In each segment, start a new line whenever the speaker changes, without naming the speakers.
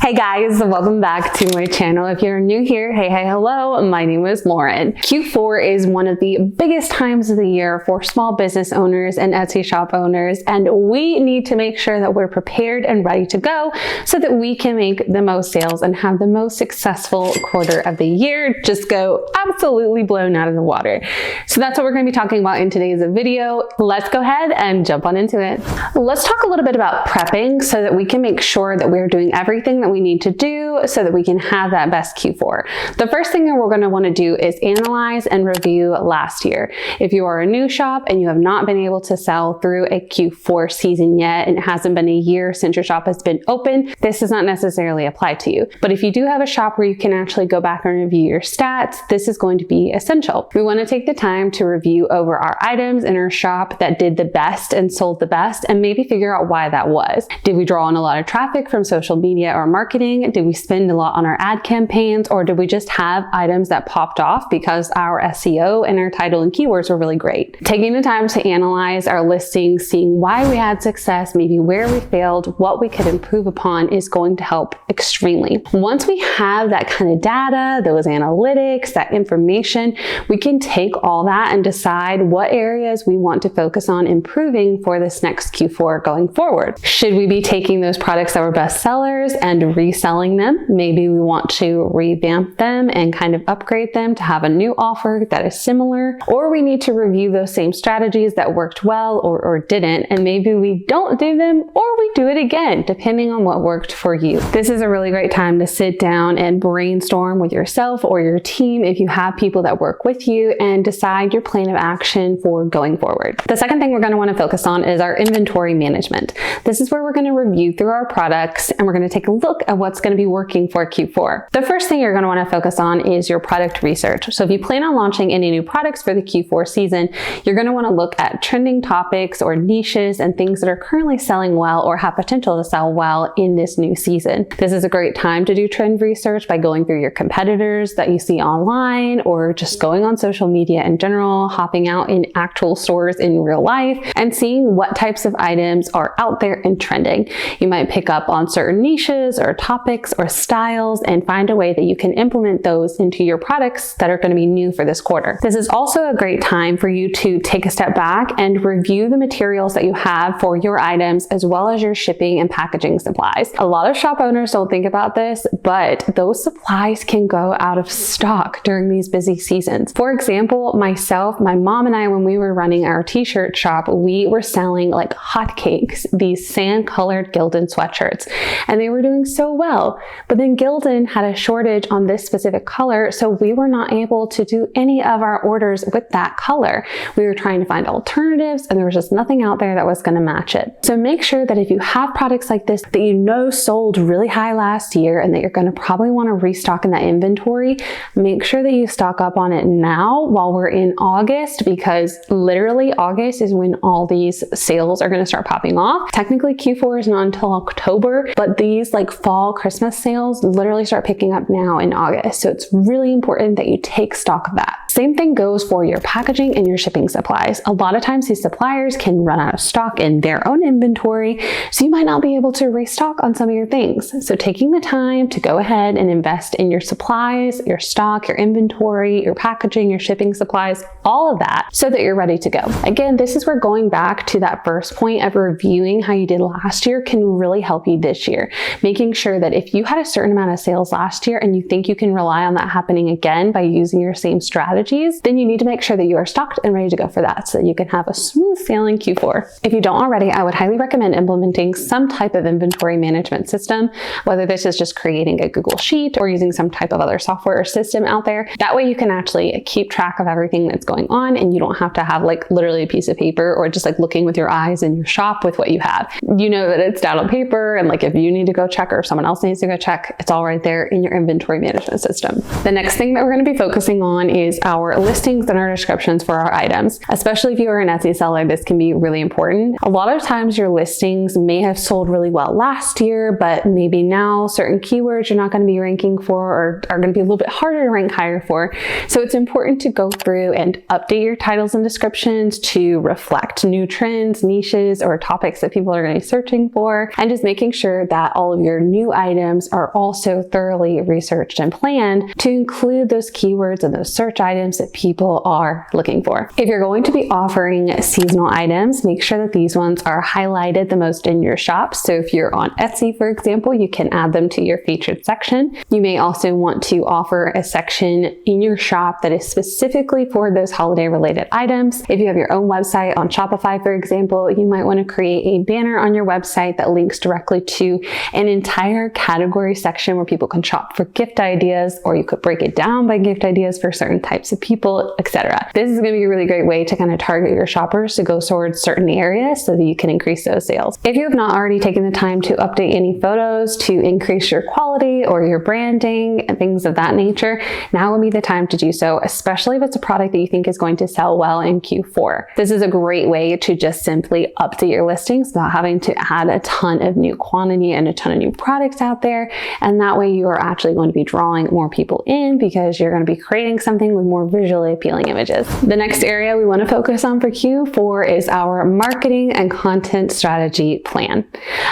Hey guys, welcome back to my channel. If you're new here, hey, hello, my name is Lauren. Q4 is one of the biggest times of the year for small business owners and Etsy shop owners, and we need to make sure that we're prepared and ready to go so that we can make the most sales and have the most successful quarter of the year just go absolutely blown out of the water. So that's what we're going to be talking about in today's video. Let's go ahead and jump on into it. Let's talk a little bit about prepping so that we can make sure that we're doing everything that we need to do so that we can have that best Q4. The first thing that we're going to want to do is analyze and review last year. If you are a new shop and you have not been able to sell through a Q4 season yet, and it hasn't been a year since your shop has been open, this does not necessarily apply to you. But if you do have a shop where you can actually go back and review your stats, this is going to be essential. We want to take the time to review over our items in our shop that did the best and sold the best, and maybe figure out why that was. Did we draw on a lot of traffic from social media or marketing? Did we spend a lot on our ad campaigns, or did we just have items that popped off because our SEO and our title and keywords were really great? Taking the time to analyze our listings, seeing why we had success, maybe where we failed, what we could improve upon is going to help extremely. Once we have that kind of data, those analytics, that information, we can take all that and decide what areas we want to focus on improving for this next Q4 going forward. Should we be taking those products that were best sellers and reselling them? Maybe we want to revamp them and kind of upgrade them to have a new offer that is similar, or we need to review those same strategies that worked well or didn't, and maybe we don't do them or we do it again, depending on what worked for you. This is a really great time to sit down and brainstorm with yourself or your team if you have people that work with you, and decide your plan of action for going forward. The second thing we're going to want to focus on is our inventory management. This is where we're going to review through our products and we're going to take a look at what's going to be working for Q4. The first thing you're going to want to focus on is your product research. So if you plan on launching any new products for the Q4 season, you're going to want to look at trending topics or niches and things that are currently selling well or have potential to sell well in this new season. This is a great time to do trend research by going through your competitors that you see online, or just going on social media in general, hopping out in actual stores in real life and seeing what types of items are out there and trending. You might pick up on certain niches or topics or styles and find a way that you can implement those into your products that are going to be new for this quarter. This is also a great time for you to take a step back and review the materials that you have for your items, as well as your shipping and packaging supplies. A lot of shop owners don't think about this, but those supplies can go out of stock during these busy seasons. For example, myself, my mom and I, when we were running our t-shirt shop, we were selling like hotcakes, these sand-colored Gildan sweatshirts, and they were doing so well. But then Gildan had a shortage on this specific color, so we were not able to do any of our orders with that color. We were trying to find alternatives, and there was just nothing out there that was going to match it. So make sure that if you have products like this that you know sold really high last year and that you're going to probably want to restock in that inventory, make sure that you stock up on it now while we're in August, because literally August is when all these sales are going to start popping off. Technically Q4 is not until October, but these like fall Christmas sales literally start picking up now in August. So it's really important that you take stock of that. Same thing goes for your packaging and your shipping supplies. A lot of times these suppliers can run out of stock in their own inventory, so you might not be able to restock on some of your things. So taking the time to go ahead and invest in your supplies, your stock, your inventory, your packaging, your shipping supplies, all of that, so that you're ready to go. Again, this is where going back to that first point of reviewing how you did last year can really help you this year. Making sure that if you had a certain amount of sales last year and you think you can rely on that happening again by using your same strategies, then you need to make sure that you are stocked and ready to go for that so that you can have a smooth sailing Q4. If you don't already, I would highly recommend implementing some type of inventory management system, whether this is just creating a Google Sheet or using some type of other software or system out there. That way you can actually keep track of everything that's going on, and you don't have to have like literally a piece of paper or just like looking with your eyes in your shop with what you have. You know that it's down on paper, and like if you need to go check or if someone else needs to go check, it's all right there in your inventory management system. The next thing that we're going to be focusing on is our our listings and our descriptions for our items. Especially if you are an Etsy seller, this can be really important. A lot of times your listings may have sold really well last year, but maybe now certain keywords you're not going to be ranking for or are going to be a little bit harder to rank higher for. So it's important to go through and update your titles and descriptions to reflect new trends, niches, or topics that people are going to be searching for, and just making sure that all of your new items are also thoroughly researched and planned to include those keywords and those search items that people are looking for. If you're going to be offering seasonal items, make sure that these ones are highlighted the most in your shop. So if you're on Etsy, for example, you can add them to your featured section. You may also want to offer a section in your shop that is specifically for those holiday related items. If you have your own website on Shopify, for example, you might want to create a banner on your website that links directly to an entire category section where people can shop for gift ideas, or you could break it down by gift ideas for certain types of people, etc. This is going to be a really great way to kind of target your shoppers to go towards certain areas so that you can increase those sales. If you have not already taken the time to update any photos to increase your quality or your branding and things of that nature, now would be the time to do so, especially if it's a product that you think is going to sell well in Q4. This is a great way to just simply update your listings without having to add a ton of new quantity and a ton of new products out there. And that way you are actually going to be drawing more people in because you're going to be creating something with more visually appealing images. The next area we want to focus on for Q4 is our marketing and content strategy plan.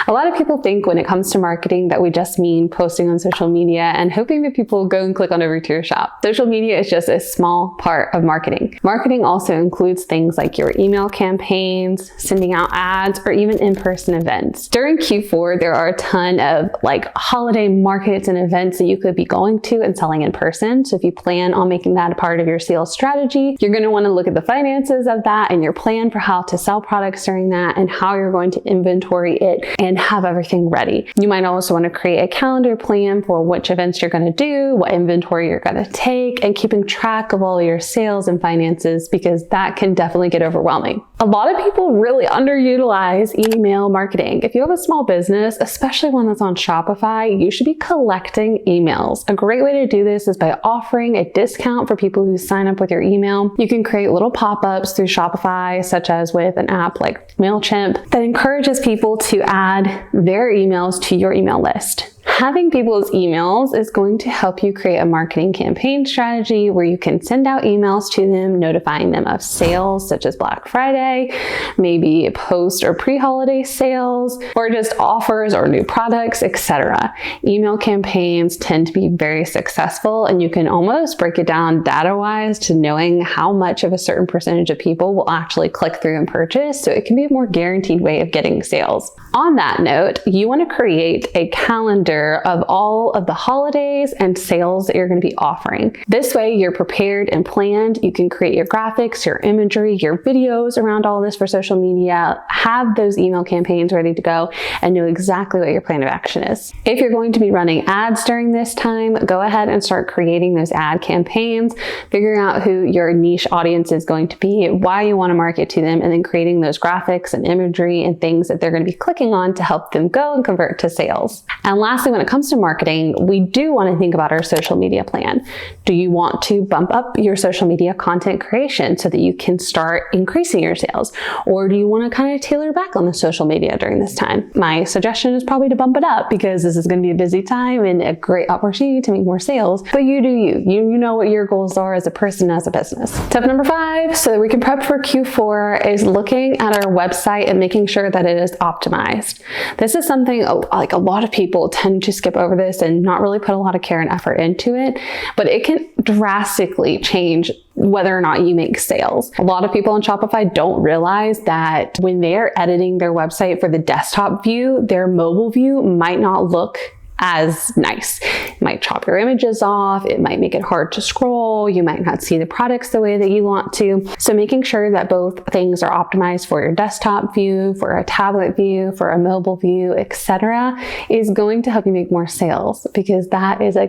A lot of people think when it comes to marketing that we just mean posting on social media and hoping that people go and click on over to your shop. Social media is just a small part of marketing. Marketing also includes things like your email campaigns, sending out ads, or even in-person events. During Q4, there are a ton of holiday markets and events that you could be going to and selling in person. So if you plan on making that a part of your sales strategy, you're going to want to look at the finances of that and your plan for how to sell products during that and how you're going to inventory it and have everything ready. You might also want to create a calendar plan for which events you're going to do, what inventory you're going to take, and keeping track of all your sales and finances, because that can definitely get overwhelming. A lot of people really underutilize email marketing. If you have a small business, especially one that's on Shopify, you should be collecting emails. A great way to do this is by offering a discount for people who sign up with your email. You can create little pop-ups through Shopify, such as with an app like MailChimp, that encourages people to add their emails to your email list. Having people's emails is going to help you create a marketing campaign strategy where you can send out emails to them, notifying them of sales such as Black Friday, maybe post or pre-holiday sales, or just offers or new products, etc. Email campaigns tend to be very successful, and you can almost break it down data-wise to knowing how much of a certain percentage of people will actually click through and purchase, so it can be a more guaranteed way of getting sales. On that note, you want to create a calendar of all of the holidays and sales that you're going to be offering. This way you're prepared and planned. You can create your graphics, your imagery, your videos around all this for social media, have those email campaigns ready to go, and know exactly what your plan of action is. If you're going to be running ads during this time, go ahead and start creating those ad campaigns, figuring out who your niche audience is going to be, why you want to market to them, and then creating those graphics and imagery and things that they're going to be clicking on to help them go and convert to sales. And lastly, when it comes to marketing, we do want to think about our social media plan. Do you want to bump up your social media content creation so that you can start increasing your sales? Or do you want to kind of tailor back on the social media during this time? My suggestion is probably to bump it up because this is going to be a busy time and a great opportunity to make more sales. But you do you. You know what your goals are as a person, as a business. Tip number 5, so that we can prep for Q4, is looking at our website and making sure that it is optimized. This is something like a lot of people tend to skip over this and not really put a lot of care and effort into it, but it can drastically change whether or not you make sales. A lot of people on Shopify don't realize that when they're editing their website for the desktop view, their mobile view might not look as nice. It might chop your images off. It might make it hard to scroll. You might not see the products the way that you want to. So making sure that both things are optimized for your desktop view, for a tablet view, for a mobile view, etc., is going to help you make more sales, because that is a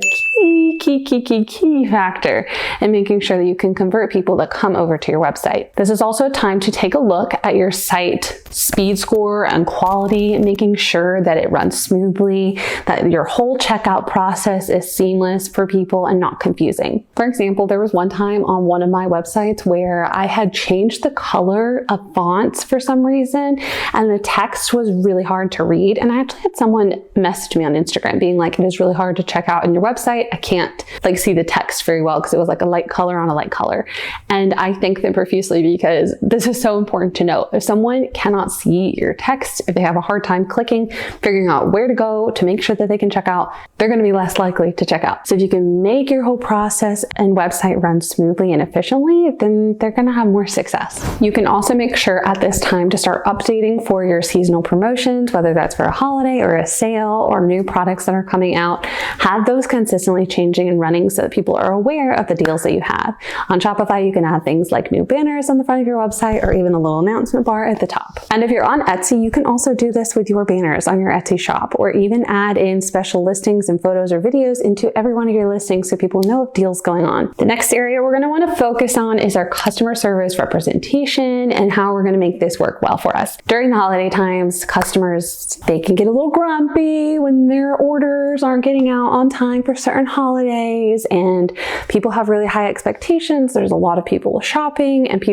key factor in making sure that you can convert people that come over to your website. This is also a time to take a look at your site speed score and quality, making sure that it runs smoothly, that your whole checkout process is seamless for people and not confusing. For example, there was one time on one of my websites where I had changed the color of fonts for some reason, and the text was really hard to read. And I actually had someone message me on Instagram being like, it is really hard to check out in your website. I can't see the text very well because it was like a light color on a light color. And I thank them profusely because this is so important to know. If someone cannot see your text, if they have a hard time clicking, figuring out where to go to make sure that they can check out, they're going to be less likely to check out. So if you can make your whole process and website run smoothly and efficiently, then they're going to have more success. You can also make sure at this time to start updating for your seasonal promotions, whether that's for a holiday or a sale or new products that are coming out. Have those consistently changing and running so that people are aware of the deals that you have. On Shopify, you can add things like new banners on the front of your website or even a little announcement bar at the top. And if you're on Etsy, you can also do this with your banners on your Etsy shop, or even add in special listings and photos or videos into every one of your listings so people know of deals going on. The next area we're going to want to focus on is our customer service representation and how we're going to make this work well for us. During the holiday times, customers, they can get a little grumpy when their orders aren't getting out on time for certain holidays, and people have really high expectations. There's a lot of people shopping, and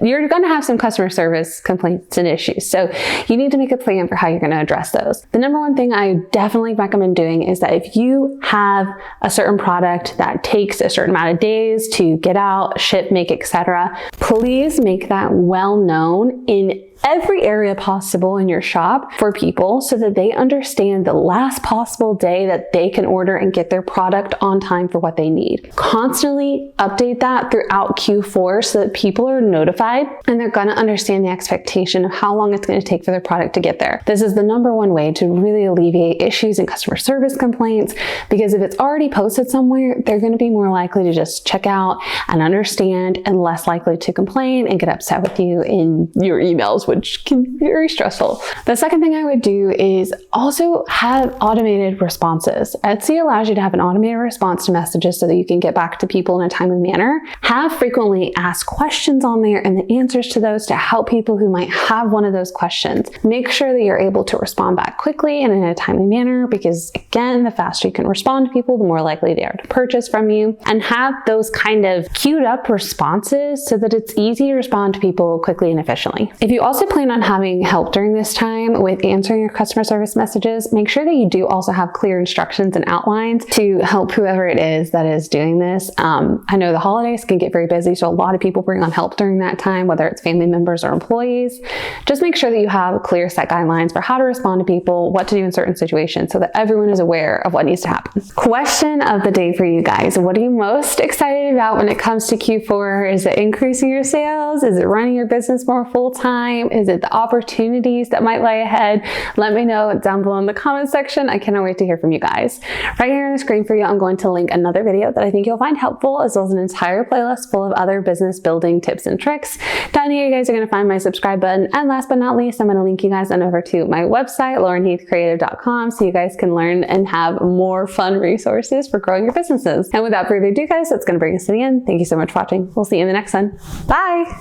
you're going to have some customer service complaints and issues. So you need to make a plan for how you're going to address those. The number one thing I definitely recommend doing is that if you have a certain product that takes a certain amount of days to get out, ship, make, etc., please make that well known in every area possible in your shop for people so that they understand the last possible day that they can order and get their product on time for what they need. Constantly update that throughout Q4 so that people are notified and they're going to understand the expectation of how long it's going to take for their product to get there. This is the number one way to really alleviate issues and customer service complaints, because if it's already posted somewhere, they're going to be more likely to just check out and understand and less likely to complain and get upset with you in your emails, which can be very stressful. The second thing I would do is also have automated responses. Etsy allows you to have an automated response to messages so that you can get back to people in a timely manner. Have frequently asked questions on there and the answers to those to help people who might have one of those questions. Make sure that you're able to respond back quickly and in a timely manner, because again, the faster you can respond to people, the more likely they are to purchase from you. And have those kind of queued up responses so that it's easy to respond to people quickly and efficiently. If you also plan on having help during this time with answering your customer service messages, make sure that you do also have clear instructions and outlines to help whoever it is that is doing this. I know the holidays can get very busy, so a lot of people bring on help during that time, whether it's family members or employees. Just make sure that you have clear set guidelines for how to respond to people, what to do in certain situations, so that everyone is aware of what needs to happen. Question of the day for you guys. What are you most excited about when it comes to Q4? Is it increasing your sales? Is it running your business more full-time? Is it the opportunities that might lie ahead? Let me know down below in the comment section. I cannot wait to hear from you guys. Right here on the screen for you, I'm going to link another video that I think you'll find helpful, as well as an entire playlist full of other business building tips and tricks. Down here, you guys are going to find my subscribe button. And last but not least, I'm going to link you guys on over to my website, laurenheathcreative.com, so you guys can learn and have more fun resources for growing your businesses. And without further ado, guys, that's going to bring us to the end. Thank you so much for watching. We'll see you in the next one. Bye!